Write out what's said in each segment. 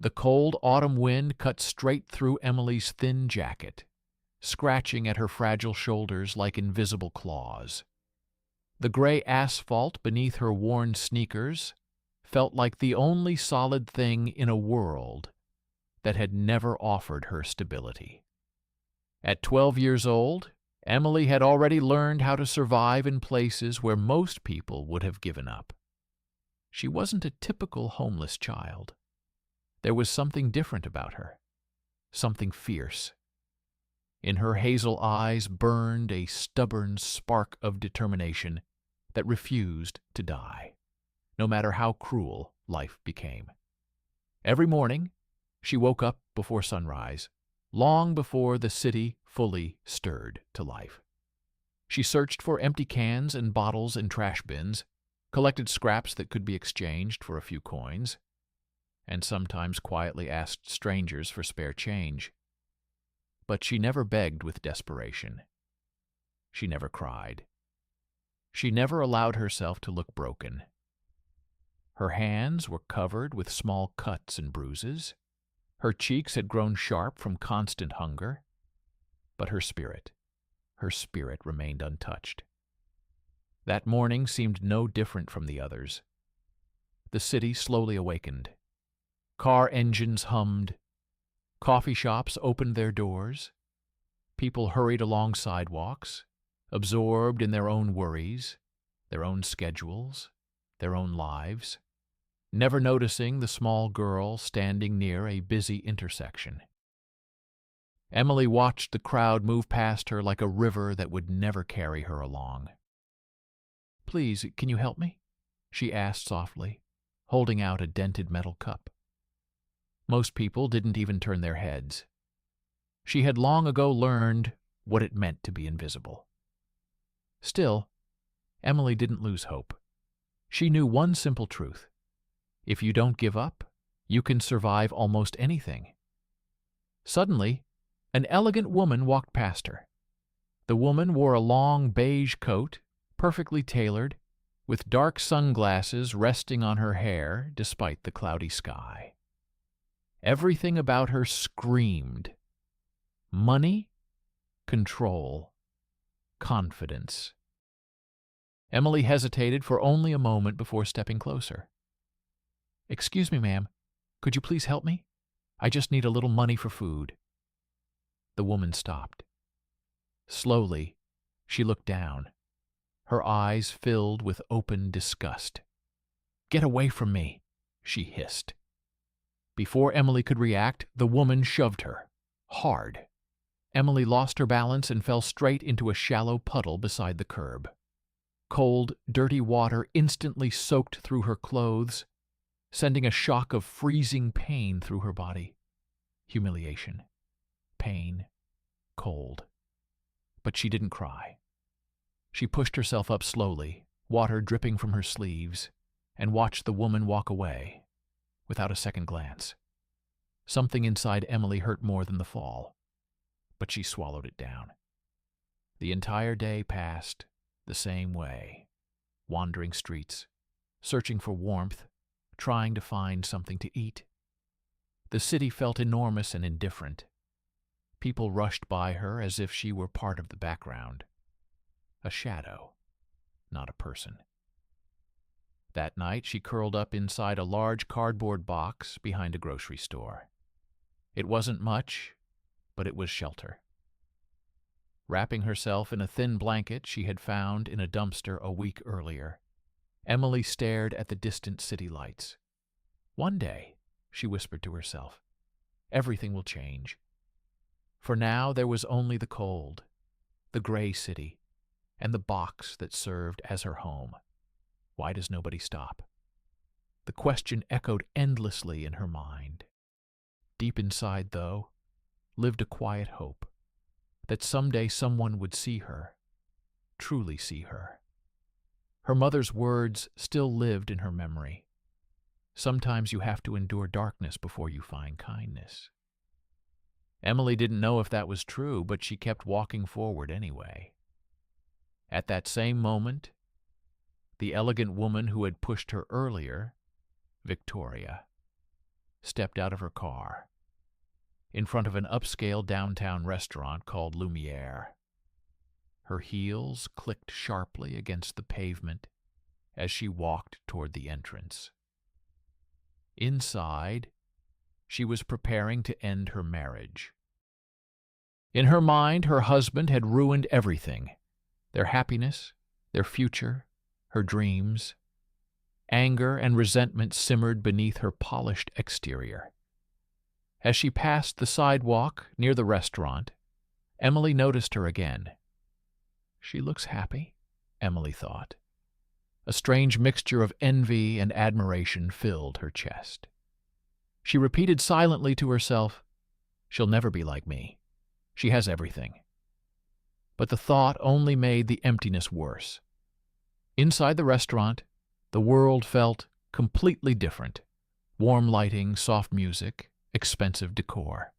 The cold autumn wind cut straight through Emily's thin jacket, scratching at her fragile shoulders like invisible claws. The gray asphalt beneath her worn sneakers felt like the only solid thing in a world that had never offered her stability. At 12 years old, Emily had already learned how to survive in places where most people would have given up. She wasn't a typical homeless child. There was something different about her, something fierce. In her hazel eyes burned a stubborn spark of determination that refused to die, no matter how cruel life became. Every morning, she woke up before sunrise, long before the city fully stirred to life. She searched for empty cans and bottles in trash bins, collected scraps that could be exchanged for a few coins, and sometimes quietly asked strangers for spare change. But she never begged with desperation. She never cried. She never allowed herself to look broken. Her hands were covered with small cuts and bruises. Her cheeks had grown sharp from constant hunger. But her spirit remained untouched. That morning seemed no different from the others. The city slowly awakened. Car engines hummed. Coffee shops opened their doors. People hurried along sidewalks, absorbed in their own worries, their own schedules, their own lives, never noticing the small girl standing near a busy intersection. Emily watched the crowd move past her like a river that would never carry her along. "Please, can you help me?" she asked softly, holding out a dented metal cup. Most people didn't even turn their heads. She had long ago learned what it meant to be invisible. Still, Emily didn't lose hope. She knew one simple truth. If you don't give up, you can survive almost anything. Suddenly, an elegant woman walked past her. The woman wore a long beige coat, perfectly tailored, with dark sunglasses resting on her hair despite the cloudy sky. Everything about her screamed money, control, confidence. Emily hesitated for only a moment before stepping closer. "Excuse me, ma'am. Could you please help me? I just need a little money for food." The woman stopped. Slowly, she looked down, her eyes filled with open disgust. "Get away from me," she hissed. Before Emily could react, the woman shoved her, hard. Emily lost her balance and fell straight into a shallow puddle beside the curb. Cold, dirty water instantly soaked through her clothes, sending a shock of freezing pain through her body. Humiliation, pain, cold. But she didn't cry. She pushed herself up slowly, water dripping from her sleeves, and watched the woman walk away, without a second glance. Something inside Emily hurt more than the fall, but she swallowed it down. The entire day passed the same way, wandering streets, searching for warmth, trying to find something to eat. The city felt enormous and indifferent. People rushed by her as if she were part of the background. A shadow, not a person. That night she curled up inside a large cardboard box behind a grocery store. It wasn't much, but it was shelter. Wrapping herself in a thin blanket she had found in a dumpster a week earlier, Emily stared at the distant city lights. "One day," she whispered to herself, "everything will change." For now there was only the cold, the gray city, and the box that served as her home. Why does nobody stop? The question echoed endlessly in her mind. Deep inside, though, lived a quiet hope that someday someone would see her, truly see her. Her mother's words still lived in her memory. Sometimes you have to endure darkness before you find kindness. Emily didn't know if that was true, but she kept walking forward anyway. At that same moment, the elegant woman who had pushed her earlier, Victoria, stepped out of her car in front of an upscale downtown restaurant called Lumiere. Her heels clicked sharply against the pavement as she walked toward the entrance. Inside, she was preparing to end her marriage. In her mind, her husband had ruined everything: their happiness, their future, her dreams. Anger and resentment simmered beneath her polished exterior. As she passed the sidewalk near the restaurant, Emily noticed her again. She looks happy, Emily thought. A strange mixture of envy and admiration filled her chest. She repeated silently to herself, "She'll never be like me. She has everything." But the thought only made the emptiness worse. Inside the restaurant, the world felt completely different. Warm lighting, soft music, expensive decor.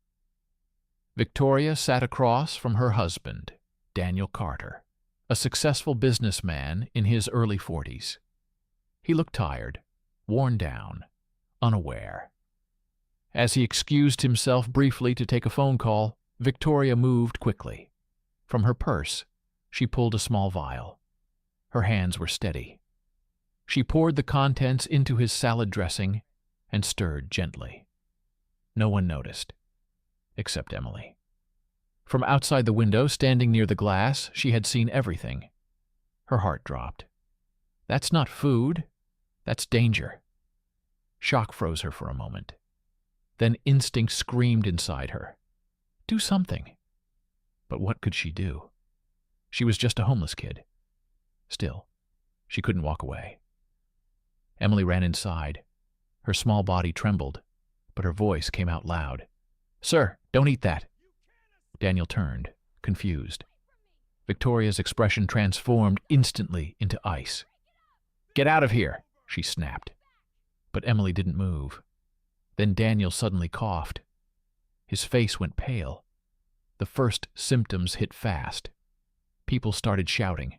Victoria sat across from her husband, Daniel Carter, a successful businessman in his early 40s. He looked tired, worn down, unaware. As he excused himself briefly to take a phone call, Victoria moved quickly. From her purse, she pulled a small vial. Her hands were steady. She poured the contents into his salad dressing and stirred gently. No one noticed, except Emily. From outside the window, standing near the glass, she had seen everything. Her heart dropped. That's not food. That's danger. Shock froze her for a moment. Then instinct screamed inside her. Do something. But what could she do? She was just a homeless kid. Still, she couldn't walk away. Emily ran inside. Her small body trembled, but her voice came out loud. "Sir, don't eat that." Daniel turned, confused. Victoria's expression transformed instantly into ice. "Get out of here," she snapped. But Emily didn't move. Then Daniel suddenly coughed. His face went pale. The first symptoms hit fast. People started shouting,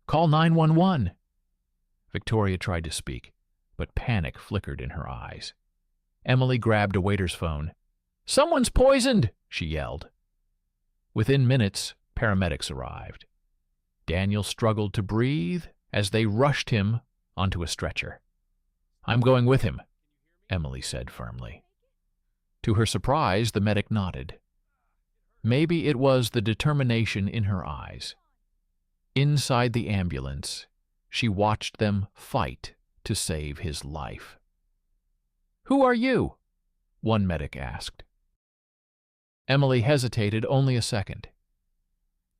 "Call 911!" Victoria tried to speak, but panic flickered in her eyes. Emily grabbed a waiter's phone. "Someone's poisoned!" she yelled. Within minutes, paramedics arrived. Daniel struggled to breathe as they rushed him onto a stretcher. "I'm going with him," Emily said firmly. To her surprise, the medic nodded. Maybe it was the determination in her eyes. Inside the ambulance, she watched them fight to save his life. "Who are you?" one medic asked. Emily hesitated only a second.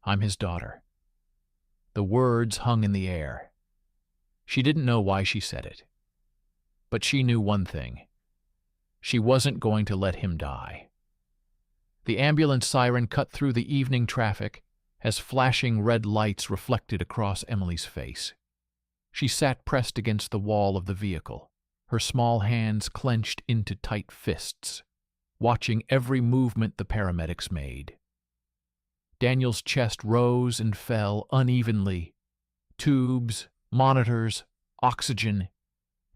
"I'm his daughter." The words hung in the air. She didn't know why she said it. But she knew one thing. She wasn't going to let him die. The ambulance siren cut through the evening traffic as flashing red lights reflected across Emily's face. She sat pressed against the wall of the vehicle, her small hands clenched into tight fists, watching every movement the paramedics made. Daniel's chest rose and fell unevenly. Tubes, monitors, oxygen,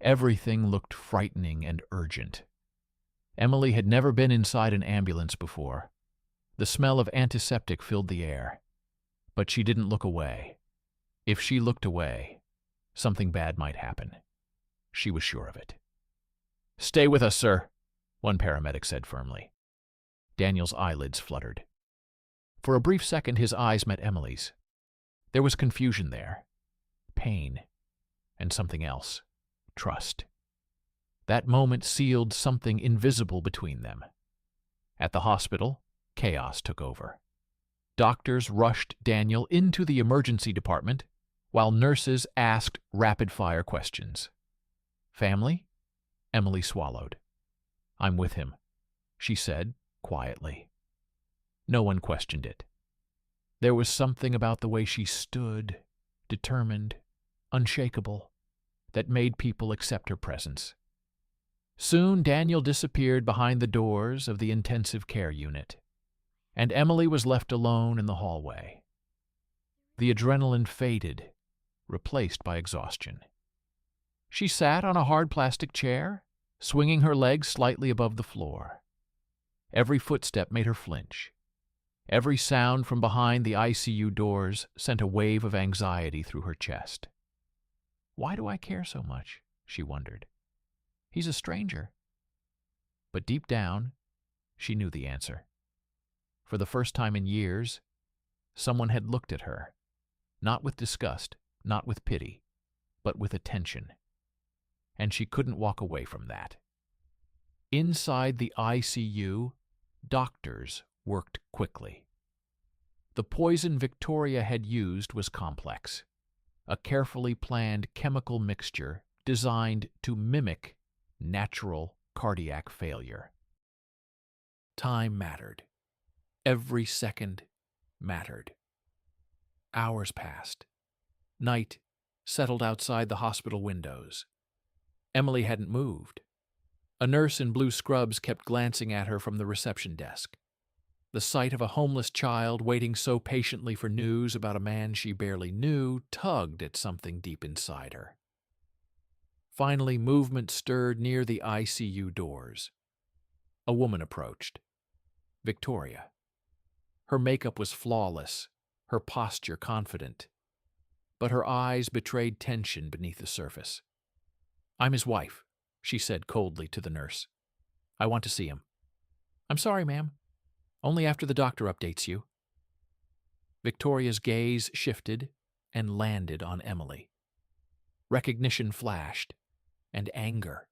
everything looked frightening and urgent. Emily had never been inside an ambulance before. The smell of antiseptic filled the air. But she didn't look away. If she looked away, something bad might happen. She was sure of it. "Stay with us, sir," one paramedic said firmly. Daniel's eyelids fluttered. For a brief second, his eyes met Emily's. There was confusion there, pain, and something else, trust. That moment sealed something invisible between them. At the hospital, chaos took over. Doctors rushed Daniel into the emergency department, while nurses asked rapid-fire questions. "Family?" Emily swallowed. "I'm with him," she said quietly. No one questioned it. There was something about the way she stood, determined, unshakable, that made people accept her presence. Soon Daniel disappeared behind the doors of the intensive care unit, and Emily was left alone in the hallway. The adrenaline faded, replaced by exhaustion. She sat on a hard plastic chair, swinging her legs slightly above the floor. Every footstep made her flinch. Every sound from behind the ICU doors sent a wave of anxiety through her chest. Why do I care so much? She wondered. He's a stranger. But deep down, she knew the answer. For the first time in years, someone had looked at her, not with disgust, not with pity, but with attention. And she couldn't walk away from that. Inside the ICU, doctors worked quickly. The poison Victoria had used was complex, a carefully planned chemical mixture designed to mimic natural cardiac failure. Time mattered. Every second mattered. Hours passed. Night settled outside the hospital windows. Emily hadn't moved. A nurse in blue scrubs kept glancing at her from the reception desk. The sight of a homeless child waiting so patiently for news about a man she barely knew tugged at something deep inside her. Finally, movement stirred near the ICU doors. A woman approached. Victoria. Her makeup was flawless, her posture confident, but her eyes betrayed tension beneath the surface. "I'm his wife," she said coldly to the nurse. "I want to see him." "I'm sorry, ma'am. Only after the doctor updates you." Victoria's gaze shifted and landed on Emily. Recognition flashed, and anger.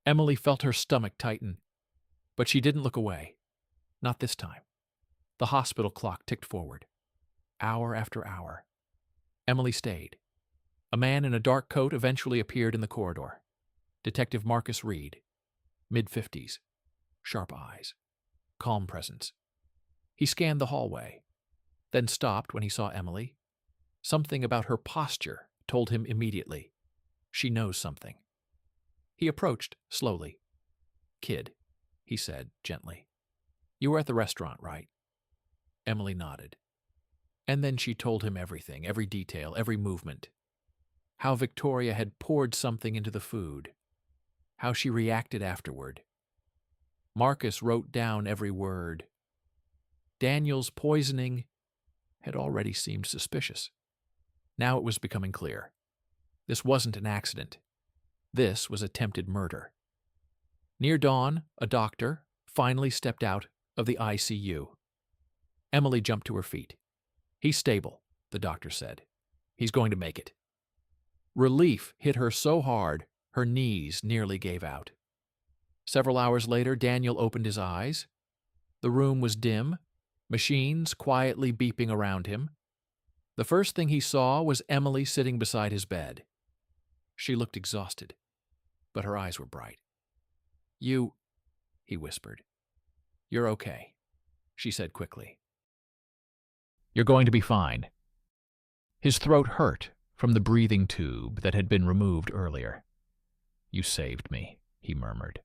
Emily felt her stomach tighten, but she didn't look away. Not this time. The hospital clock ticked forward. Hour after hour. Emily stayed. A man in a dark coat eventually appeared in the corridor. Detective Marcus Reed. Mid-50s. Sharp eyes. Calm presence. He scanned the hallway, then stopped when he saw Emily. Something about her posture told him immediately. She knows something. He approached slowly. "Kid," he said gently. "You were at the restaurant, right?" Emily nodded. And then she told him everything, every detail, every movement. How Victoria had poured something into the food. How she reacted afterward. Marcus wrote down every word. Daniel's poisoning had already seemed suspicious. Now it was becoming clear. This wasn't an accident. This was attempted murder. Near dawn, a doctor finally stepped out of the ICU. Emily jumped to her feet. "He's stable," the doctor said. "He's going to make it." Relief hit her so hard, her knees nearly gave out. Several hours later, Daniel opened his eyes. The room was dim, machines quietly beeping around him. The first thing he saw was Emily sitting beside his bed. She looked exhausted, but her eyes were bright. "You," he whispered. "You're okay," she said quickly. "You're going to be fine." His throat hurt from the breathing tube that had been removed earlier. "You saved me," he murmured.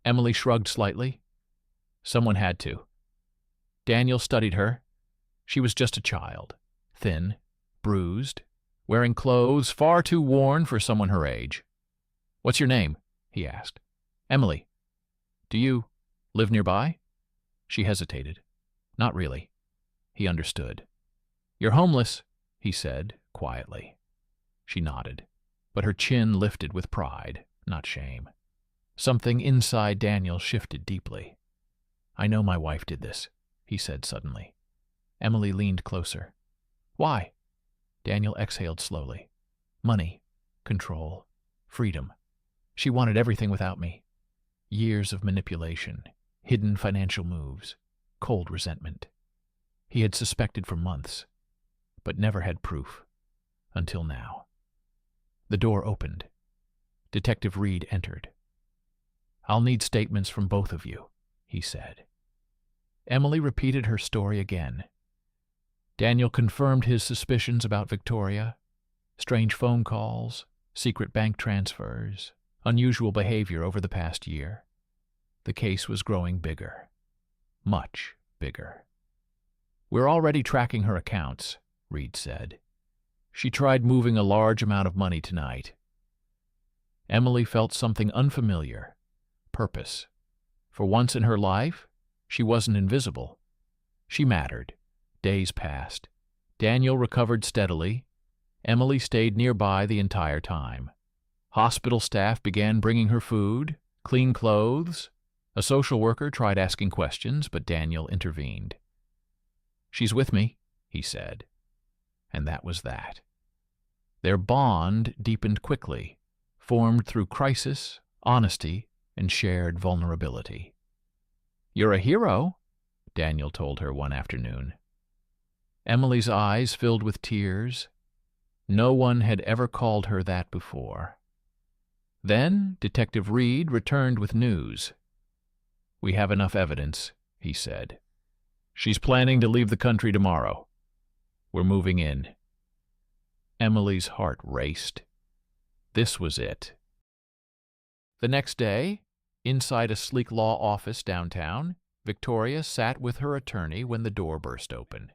Emily shrugged slightly. Someone had to. Daniel studied her. She was just a child, thin, bruised, wearing clothes far too worn for someone her age. "What's your name?" he asked. "Emily. Do you live nearby?" She hesitated. "Not really." He understood. "You're homeless," he said, quietly. She nodded, but her chin lifted with pride, not shame. Something inside Daniel shifted deeply. "I know my wife did this," he said suddenly. Emily leaned closer. "Why?" Daniel exhaled slowly. "Money, control, freedom. She wanted everything without me. Years of manipulation, hidden financial moves, cold resentment. He had suspected for months, but never had proof. Until now." The door opened. Detective Reed entered. "I'll need statements from both of you," he said. Emily repeated her story again. Daniel confirmed his suspicions about Victoria. Strange phone calls, secret bank transfers, unusual behavior over the past year. The case was growing bigger. Much bigger. "We're already tracking her accounts," Reed said. "She tried moving a large amount of money tonight." Emily felt something unfamiliar. Purpose. For once in her life, she wasn't invisible. She mattered. Days passed. Daniel recovered steadily. Emily stayed nearby the entire time. Hospital staff began bringing her food, clean clothes. A social worker tried asking questions, but Daniel intervened. "She's with me," he said. And that was that. Their bond deepened quickly, formed through crisis, honesty, and shared vulnerability. "You're a hero," Daniel told her one afternoon. Emily's eyes filled with tears. No one had ever called her that before. Then Detective Reed returned with news. "We have enough evidence," he said. "She's planning to leave the country tomorrow. We're moving in." Emily's heart raced. This was it. The next day, inside a sleek law office downtown, Victoria sat with her attorney when the door burst open.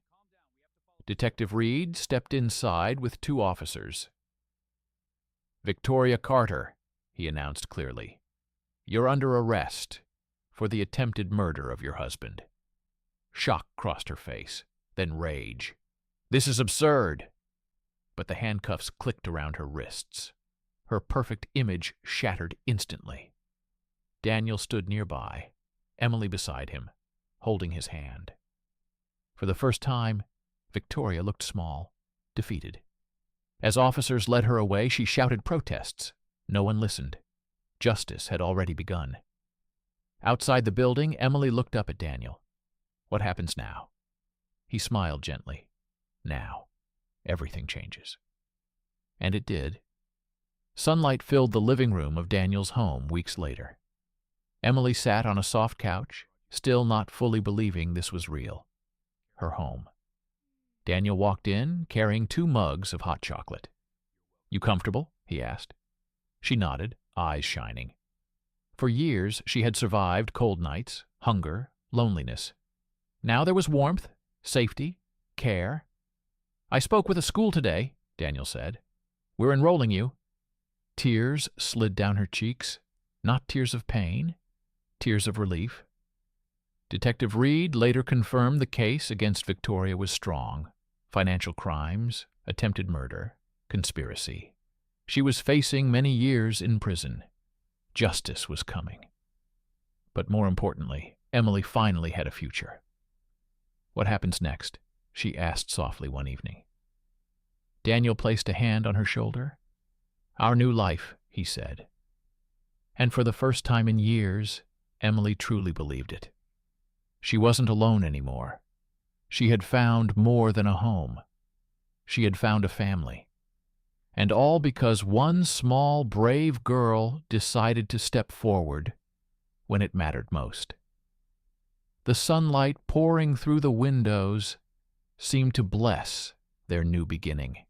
Detective Reed stepped inside with 2 officers. "Victoria Carter," he announced clearly, "you're under arrest for the attempted murder of your husband." Shock crossed her face, then rage. "This is absurd!" But the handcuffs clicked around her wrists. Her perfect image shattered instantly. Daniel stood nearby, Emily beside him, holding his hand. For the first time, Victoria looked small, defeated. As officers led her away, she shouted protests. No one listened. Justice had already begun. Outside the building, Emily looked up at Daniel. "What happens now?" He smiled gently. "Now, everything changes." And it did. Sunlight filled the living room of Daniel's home weeks later. Emily sat on a soft couch, still not fully believing this was real. Her home. Daniel walked in, carrying 2 mugs of hot chocolate. "You comfortable?" he asked. She nodded, eyes shining. For years she had survived cold nights, hunger, loneliness. Now there was warmth, safety, care. "I spoke with a school today," Daniel said. "We're enrolling you." Tears slid down her cheeks, not tears of pain, tears of relief. Detective Reed later confirmed the case against Victoria was strong. Financial crimes, attempted murder, conspiracy. She was facing many years in prison. Justice was coming. But more importantly, Emily finally had a future. "What happens next?" she asked softly one evening. Daniel placed a hand on her shoulder. "Our new life," he said. And for the first time in years, Emily truly believed it. She wasn't alone anymore. She had found more than a home. She had found a family. And all because one small, brave girl decided to step forward when it mattered most. The sunlight pouring through the windows seemed to bless their new beginning.